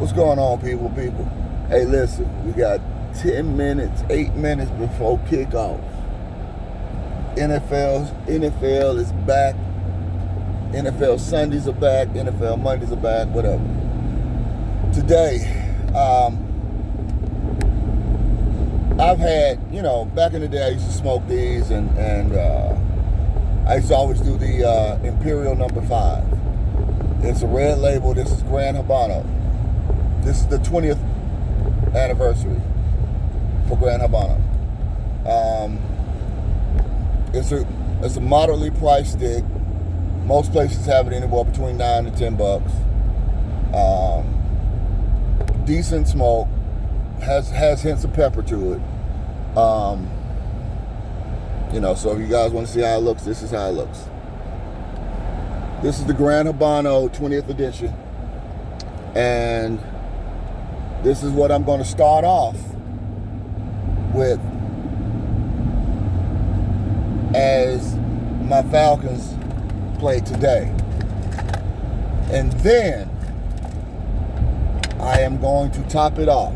What's going on, people? Hey, listen, we got 10 minutes, 8 minutes before kickoff. NFL is back. NFL Sundays are back. NFL Mondays are back. Whatever. Today, I've had, back in the day, I used to smoke these, and I used to always do the Imperial No. 5. It's a red label. This is Gran Habano. This is the 20th anniversary for Gran Habano. It's a moderately priced stick. Most places have it anywhere between $9 to $10. Decent smoke. Has hints of pepper to it. So if you guys want to see how it looks, this is how it looks. This is the Gran Habano 20th edition. And this is what I'm going to start off with as my Falcons play today. And then I am going to top it off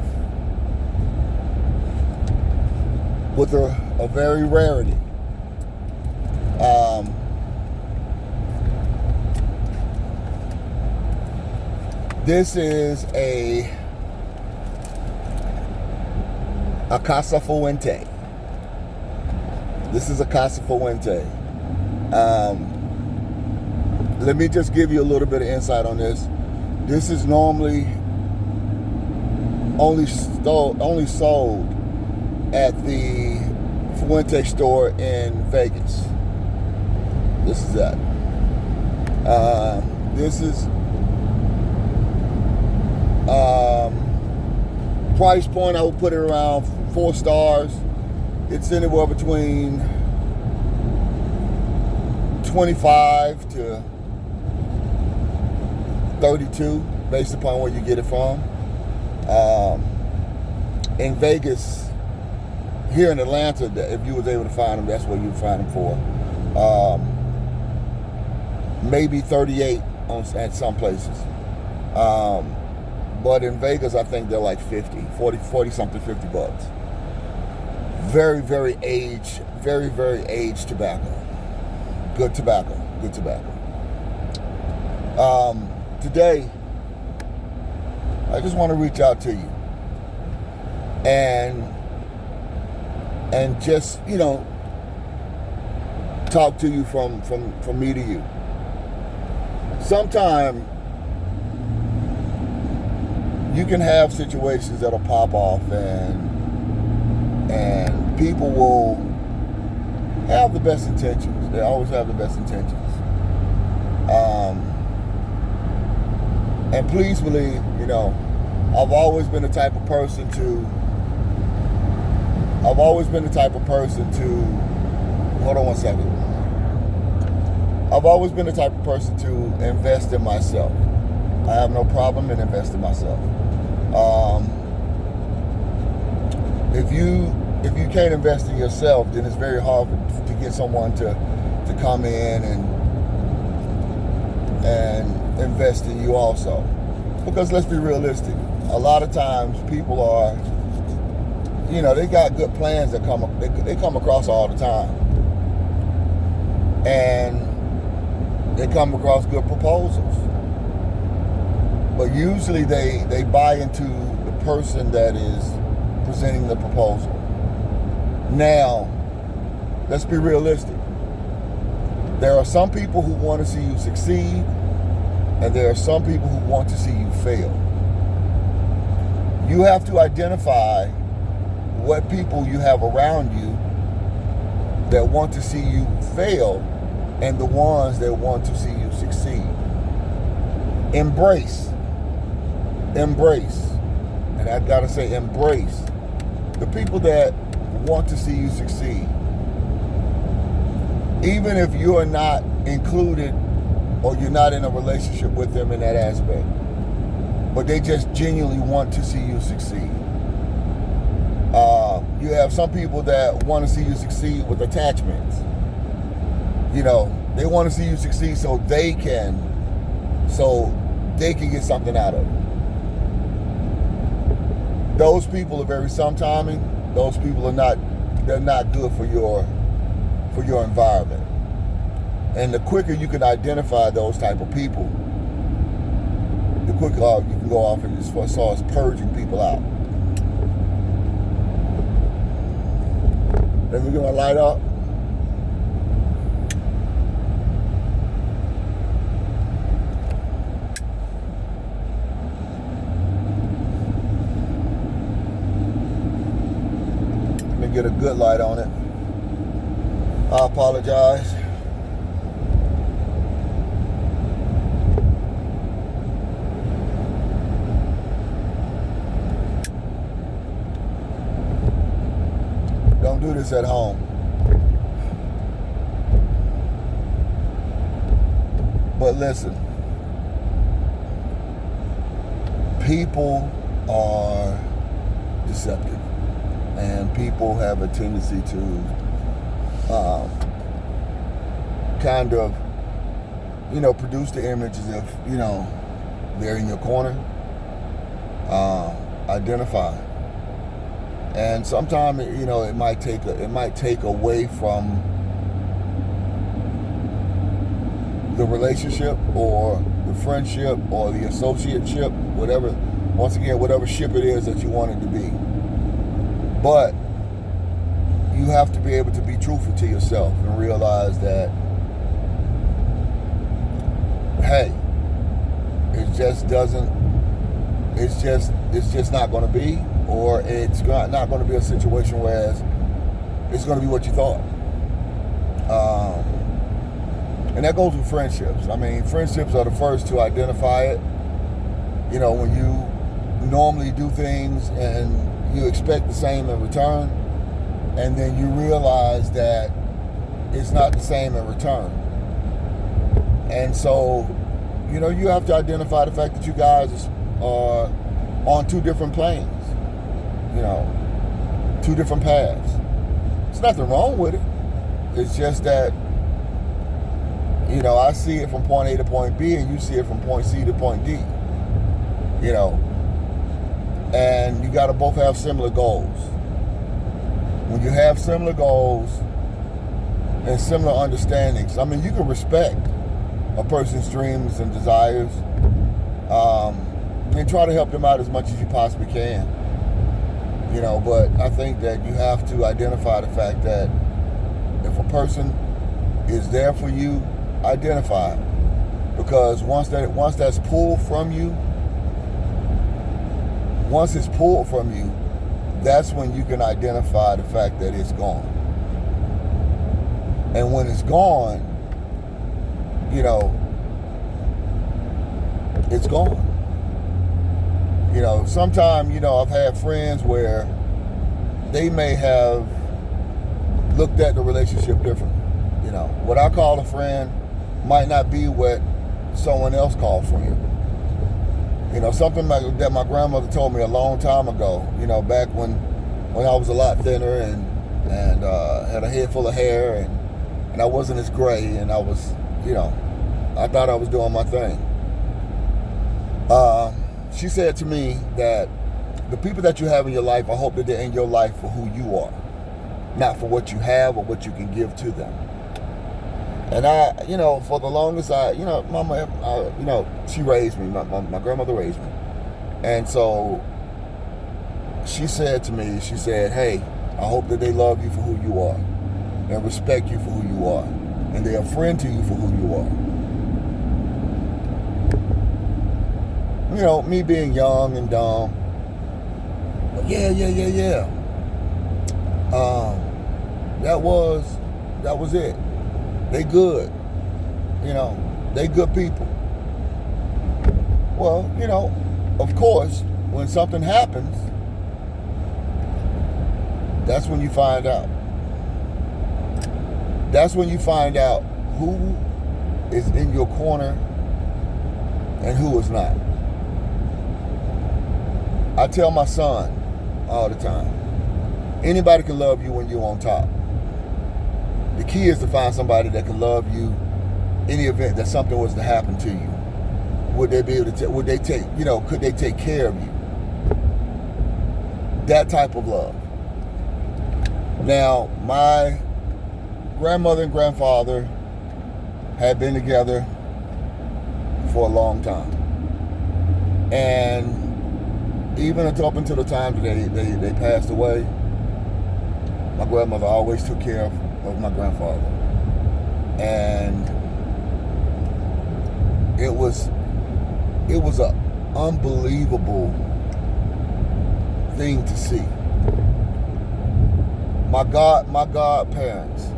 with a very rarity. This is a Casa Fuente. This is a Casa Fuente. Let me just give you a little bit of insight on this. This is normally only sold at the Fuente store in Vegas. This is that. This is price point, I would put it around 4 stars. It's anywhere between 25 to 32 based upon where you get it from. In Vegas, here in Atlanta, if you was able to find them, that's where you'd find them for. Maybe 38 at some places. But in Vegas, I think they're like 40 something, $50. Very, very aged tobacco. Good tobacco. Today, I just want to reach out to you and just, talk to you from me to you. Sometime you can have situations that'll pop off and people will have the best intentions. They always have the best intentions. And please believe, I've always been the type of person to hold on one second. I've always been the type of person to invest in myself. I have no problem in investing in myself. If you can't invest in yourself, then it's very hard to get someone to come in and invest in you also. Because let's be realistic. A lot of times people are, they got good plans that they come across all the time. And they come across good proposals. But usually they buy into the person that is presenting the proposal. Now, let's be realistic. There are some people who want to see you succeed, and there are some people who want to see you fail. You have to identify what people you have around you that want to see you fail and the ones that want to see you succeed. Embrace, and I gotta say embrace the people that want to see you succeed. Even if you are not included or you're not in a relationship with them in that aspect, but they just genuinely want to see you succeed. You have some people that want to see you succeed with attachments. They want to see you succeed so they can get something out of it. those people are very sometiming. Those people are not, they're not good for your environment. And the quicker you can identify those type of people, the quicker you can go off as far as purging people out. Let me get my light up. Let me get a good light on it. I apologize. Don't do this at home. But listen, people are deceptive, and people have a tendency to kind of, produce the image as if, they're in your corner. Identify. And sometimes, it might take away from the relationship or the friendship or the associateship, whatever ship it is that you want it to be. But you have to be able to be truthful to yourself and realize that, hey, it's just not going to be, or it's not going to be a situation where it's going to be what you thought. And that goes with friendships. I mean, friendships are the first to identify it. When you normally do things and you expect the same in return, and then you realize that it's not the same in return. And so, you have to identify the fact that you guys are on two different planes, two different paths. There's nothing wrong with it. It's just that, I see it from point A to point B, and you see it from point C to point D. And you got to both have similar goals. When you have similar goals and similar understandings, you can respect a person's dreams and desires, and try to help them out as much as you possibly can. But I think that you have to identify the fact that if a person is there for you, identify it. Because once that's pulled from you, once it's pulled from you, that's when you can identify the fact that it's gone. And when it's gone, it's gone. Sometimes, I've had friends where they may have looked at the relationship differently. What I call a friend might not be what someone else called friend. Something that my grandmother told me a long time ago, back when I was a lot thinner and had a head full of hair and I wasn't as gray, and I was, I thought I was doing my thing. She said to me that the people that you have in your life, I hope that they're in your life for who you are, not for what you have or what you can give to them. And for the longest, Mama, she raised me. My grandmother raised me. And so she said to me, hey, I hope that they love you for who you are and respect you for who you are, and they're a friend to you for who you are. Me being young and dumb, but yeah. That was it. They good. They good people. Well, of course, when something happens, that's when you find out. That's when you find out who is in your corner and who is not. I tell my son all the time, anybody can love you when you're on top. The key is to find somebody that can love you in the event that something was to happen to you. Would they be able to? Could they take care of you? That type of love. Now, my grandmother and grandfather had been together for a long time. And even up until the time that they passed away, my grandmother always took care of my grandfather. And it was an unbelievable thing to see. My godparents,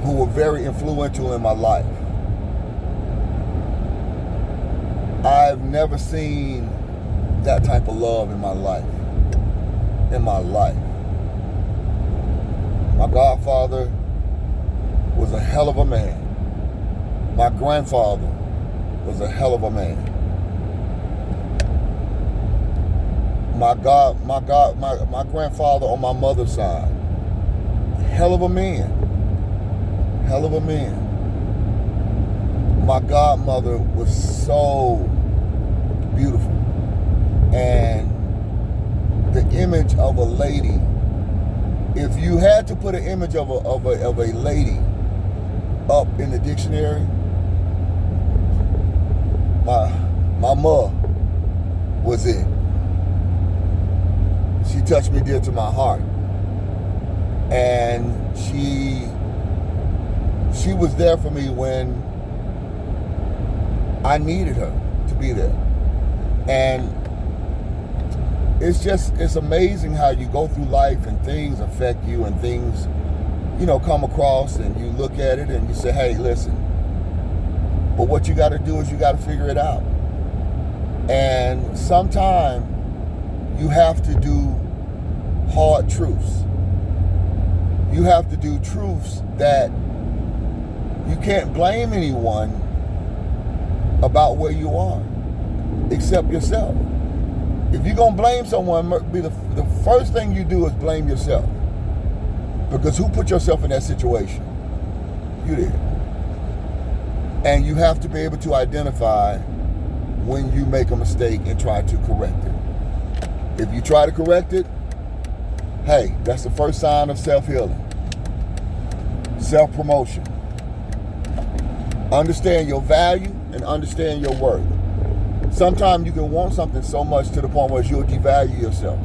who were very influential in my life, I've never seen that type of love in my life. My godfather was a hell of a man. My grandfather was a hell of a man. My grandfather on my mother's side, hell of a man. Hell of a man. My godmother was so beautiful. And the image of a lady, if you had to put an image of a lady up in the dictionary, my mother was it. She touched me dear to my heart. And she was there for me when I needed her to be there. And it's amazing how you go through life and things affect you and things, come across, and you look at it and you say, hey, listen, but what you got to do is you got to figure it out. And sometimes you have to do hard truths. You have to do truths that you can't blame anyone about where you are except yourself. If you're going to blame someone, the first thing you do is blame yourself. Because who put yourself in that situation? You did. And you have to be able to identify when you make a mistake and try to correct it. If you try to correct it, hey, that's the first sign of self-healing. Self-promotion. Understand your value and understand your worth. Sometimes you can want something so much to the point where you'll devalue yourself.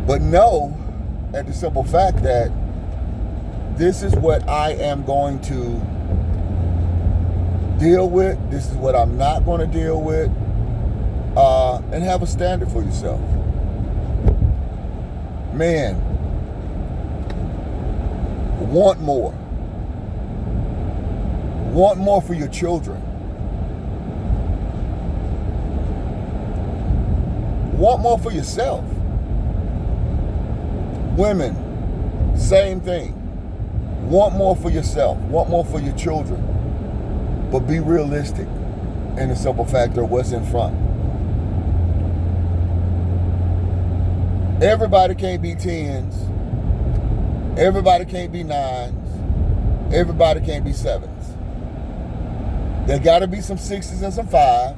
But know, at the simple fact that this is what I am going to deal with, this is what I'm not going to deal with, and have a standard for yourself. Man, want more. Want more for your children. Want more for yourself. Women, same thing. Want more for yourself. Want more for your children. But be realistic in the simple fact of what's in front. Everybody can't be 10s. Everybody can't be 9s. Everybody can't be 7s. There got to be some 6s and some 5s.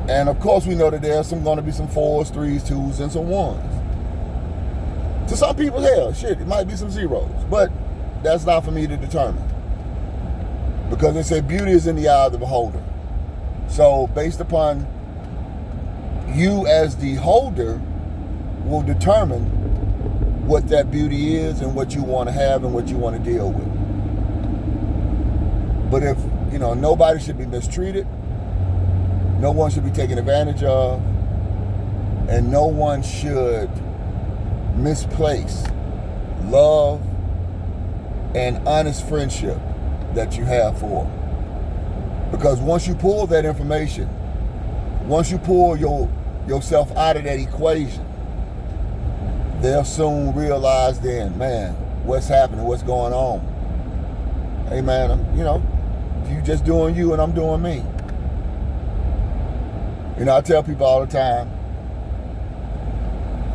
And of course we know that there's going to be some 4s, 3s, 2s, and some 1s. To some people, hell, shit, it might be some 0s. But that's not for me to determine. Because they say beauty is in the eye of the beholder. So based upon you as the holder will determine what that beauty is and what you want to have and what you want to deal with. But if, nobody should be mistreated, no one should be taken advantage of, and no one should misplace love and honest friendship that you have for them. Because once you pull that information, once you pull yourself out of that equation, they'll soon realize then, man, what's happening, what's going on. Hey man, you just doing you and I'm doing me. I tell people all the time,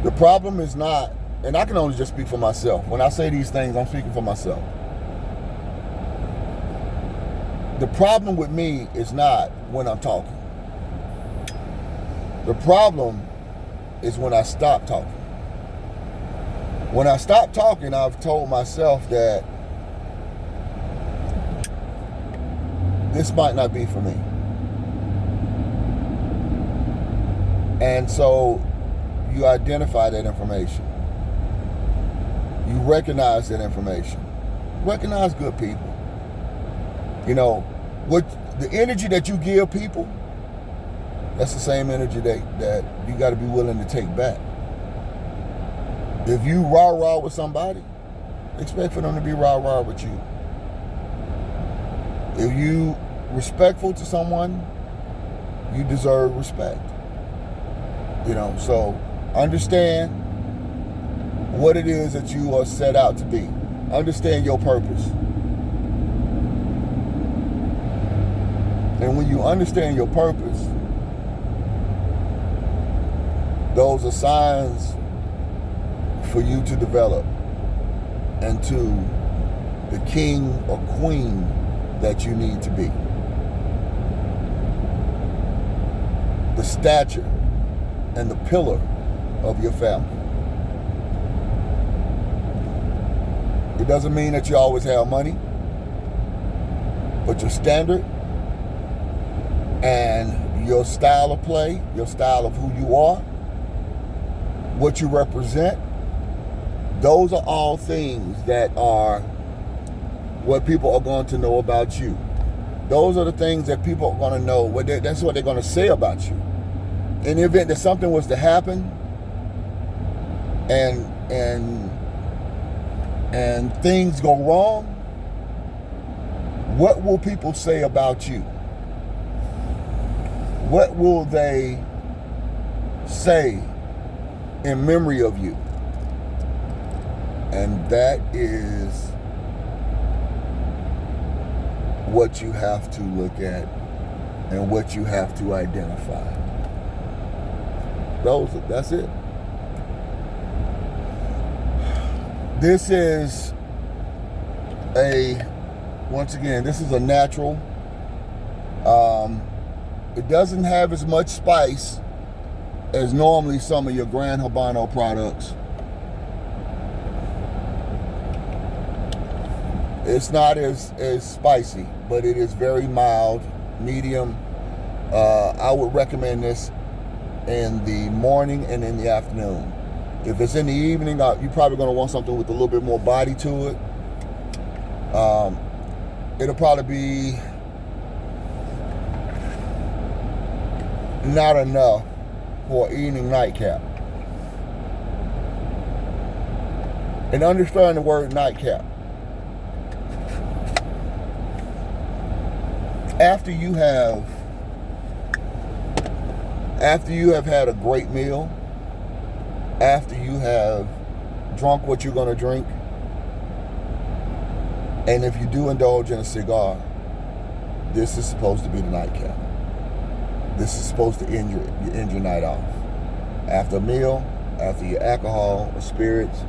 the problem is not, and I can only just speak for myself. When I say these things, I'm speaking for myself. The problem with me is not when I'm talking. The problem is when I stop talking. When I stop talking, I've told myself that this might not be for me. And so you identify that information. You recognize that information. Recognize good people. You know, what the energy that you give people, that's the same energy that you got to be willing to take back. If you rah-rah with somebody, expect for them to be rah-rah with you. If you respectful to someone, you deserve respect. You know, so understand what it is that you are set out to be. Understand your purpose. And when you understand your purpose, those are signs for you to develop into the king or queen that you need to be. The stature and the pillar of your family. It doesn't mean that you always have money, but your standard and your style of play, your style of who you are, what you represent, those are all things that are what people are going to know about you. Those are the things that people are going to know. That's what they're going to say about you. In the event that something was to happen and things go wrong, what will people say about you? What will they say in memory of you? And that is what you have to look at and what you have to identify. That's it. This is once again, this is a natural. It doesn't have as much spice as normally some of your Gran Habano products. It's not as spicy, but it is very mild, medium. I would recommend this in the morning and in the afternoon. If it's in the evening, you're probably going to want something with a little bit more body to it. It'll probably be not enough for an evening nightcap. And understand the word nightcap. After you have had a great meal, after you have drunk what you're going to drink, and if you do indulge in a cigar, this is supposed to be the nightcap. This is supposed to end your night off. After a meal, after your alcohol or spirits,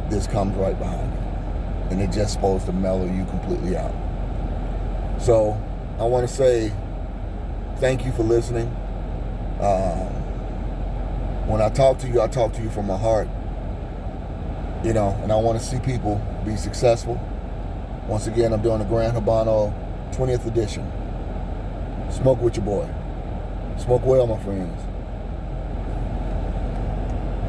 this comes right behind it. And it's just supposed to mellow you completely out. So I want to say thank you for listening. When I talk to you from my heart. You know, and I want to see people be successful. Once again, I'm doing the Gran Habano 20th edition. Smoke with your boy. Smoke well, my friends.